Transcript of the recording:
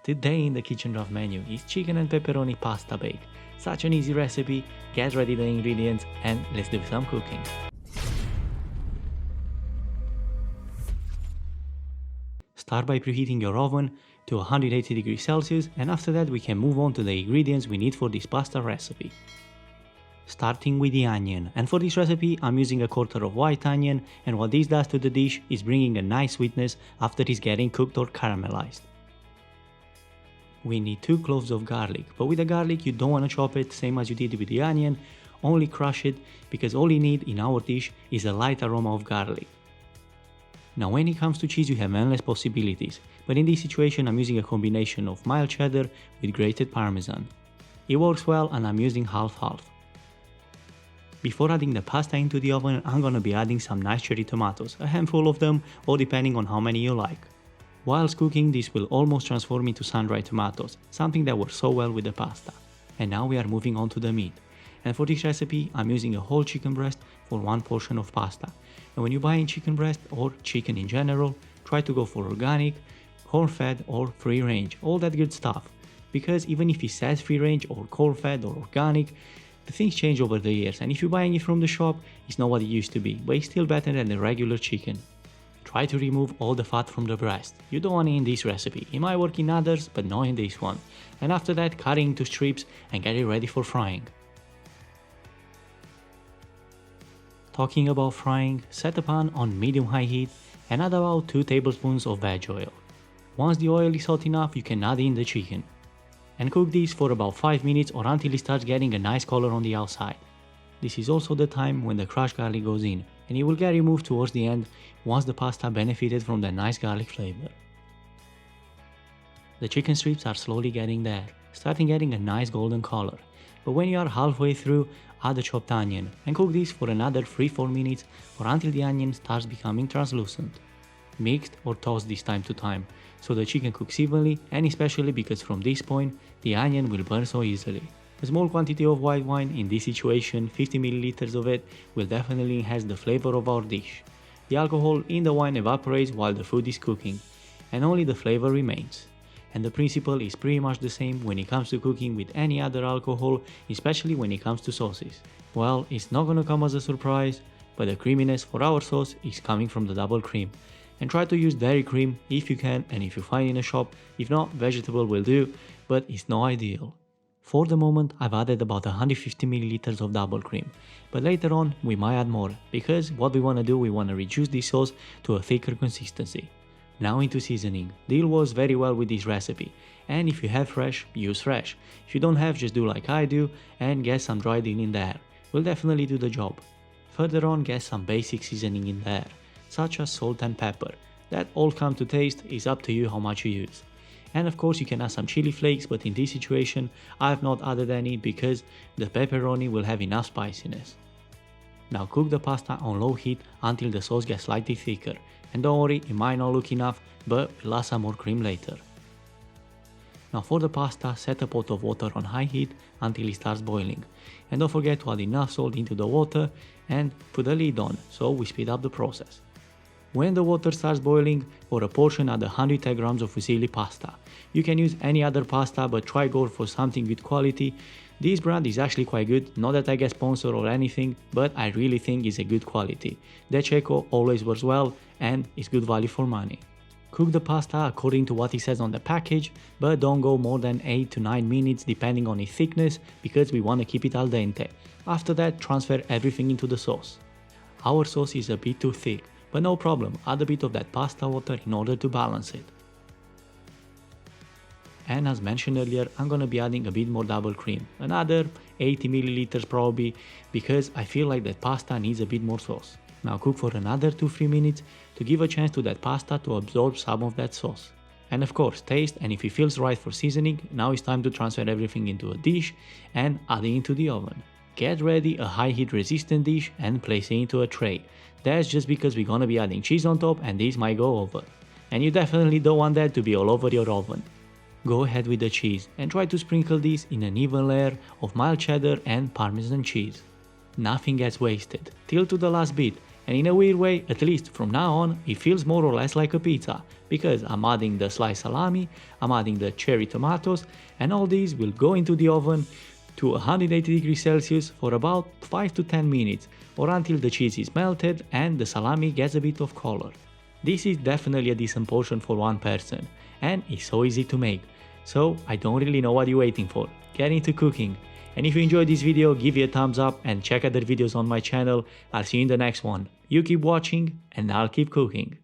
Today in the Kitchen Draft menu is chicken and pepperoni pasta bake. Such an easy recipe, get ready the ingredients and let's do some cooking. Start by preheating your oven to 180 degrees Celsius, and after that we can move on to the ingredients we need for this pasta recipe. Starting with the onion, and for this recipe I'm using a quarter of white onion, and what this does to the dish is bringing a nice sweetness after it's getting cooked or caramelized. We need 2 cloves of garlic, but with the garlic you don't want to chop it same as you did with the onion, only crush it because all you need in our dish is a light aroma of garlic. Now when it comes to cheese you have endless possibilities, but in this situation I'm using a combination of mild cheddar with grated Parmesan. It works well and I'm using half-half. Before adding the pasta into the oven I'm gonna be adding some nice cherry tomatoes, a handful of them or depending on how many you like. Whilst cooking, this will almost transform into sun-dried tomatoes, something that works so well with the pasta. And now we are moving on to the meat. And for this recipe, I'm using a whole chicken breast for 1 portion of pasta. And when you buy in chicken breast or chicken in general, try to go for organic, corn-fed or free-range, all that good stuff. Because even if it says free-range or corn-fed or organic, the things change over the years, and if you're buying it from the shop, it's not what it used to be, but it's still better than the regular chicken. Try to remove all the fat from the breast. You don't want it in this recipe. It might work in others, but not in this one. And after that, cut it into strips and get it ready for frying. Talking about frying, set a pan on medium-high heat and add about 2 tablespoons of veg oil. Once the oil is hot enough, you can add in the chicken. And cook this for about 5 minutes or until it starts getting a nice color on the outside. This is also the time when the crushed garlic goes in, and it will get removed towards the end once the pasta benefited from the nice garlic flavor. The chicken strips are slowly getting there, starting getting a nice golden color, but when you are halfway through, add the chopped onion and cook this for another 3-4 minutes or until the onion starts becoming translucent. Mixed or tossed this time to time, so the chicken cooks evenly, and especially because from this point, the onion will burn so easily. A small quantity of white wine, in this situation 50 ml of it, will definitely enhance the flavor of our dish. The alcohol in the wine evaporates while the food is cooking, and only the flavor remains. And the principle is pretty much the same when it comes to cooking with any other alcohol, especially when it comes to sauces. Well, it's not gonna come as a surprise, but the creaminess for our sauce is coming from the double cream. And try to use dairy cream if you can and if you find in a shop, if not, vegetable will do, but it's not ideal. For the moment, I've added about 150 ml of double cream, but later on we might add more, because what we want to do, we want to reduce this sauce to a thicker consistency. Now into seasoning. Dill works very well with this recipe, and if you have fresh, use fresh. If you don't have, just do like I do and get some dry dill in there. Will definitely do the job. Further on, get some basic seasoning in there, such as salt and pepper. That all come to taste, is up to you how much you use. And of course you can add some chili flakes, but in this situation I have not added any because the pepperoni will have enough spiciness. Now cook the pasta on low heat until the sauce gets slightly thicker, and don't worry, it might not look enough, but we'll add some more cream later. Now for the pasta, set a pot of water on high heat until it starts boiling, and don't forget to add enough salt into the water and put the lid on, so we speed up the process. When the water starts boiling, for a portion add 110 grams of Fusilli pasta. You can use any other pasta, but try go for something with quality. This brand is actually quite good, not that I get sponsored or anything, but I really think it's a good quality. The Checo always works well and is good value for money. Cook the pasta according to what it says on the package, but don't go more than 8 to 9 minutes depending on its thickness, because we want to keep it al dente. After that, transfer everything into the sauce. Our sauce is a bit too thick, but no problem, add a bit of that pasta water in order to balance it. And as mentioned earlier, I'm gonna be adding a bit more double cream, another 80 ml probably, because I feel like that pasta needs a bit more sauce. Now cook for another 2-3 minutes to give a chance to that pasta to absorb some of that sauce. And of course, taste, and if it feels right for seasoning, now it's time to transfer everything into a dish and add it into the oven. Get ready a high heat resistant dish and place it into a tray. That's just because we're gonna be adding cheese on top and this might go over. And you definitely don't want that to be all over your oven. Go ahead with the cheese and try to sprinkle this in an even layer of mild cheddar and Parmesan cheese. Nothing gets wasted, till to the last bit, and in a weird way, at least from now on, it feels more or less like a pizza, because I'm adding the sliced salami, I'm adding the cherry tomatoes, and all these will go into the oven to 180 degrees Celsius for about 5 to 10 minutes, or until the cheese is melted and the salami gets a bit of color. This is definitely a decent portion for one person, and it's so easy to make. So I don't really know what you're waiting for. Get into cooking. And if you enjoyed this video, give it a thumbs up and check other videos on my channel. I'll see you in the next one. You keep watching and I'll keep cooking.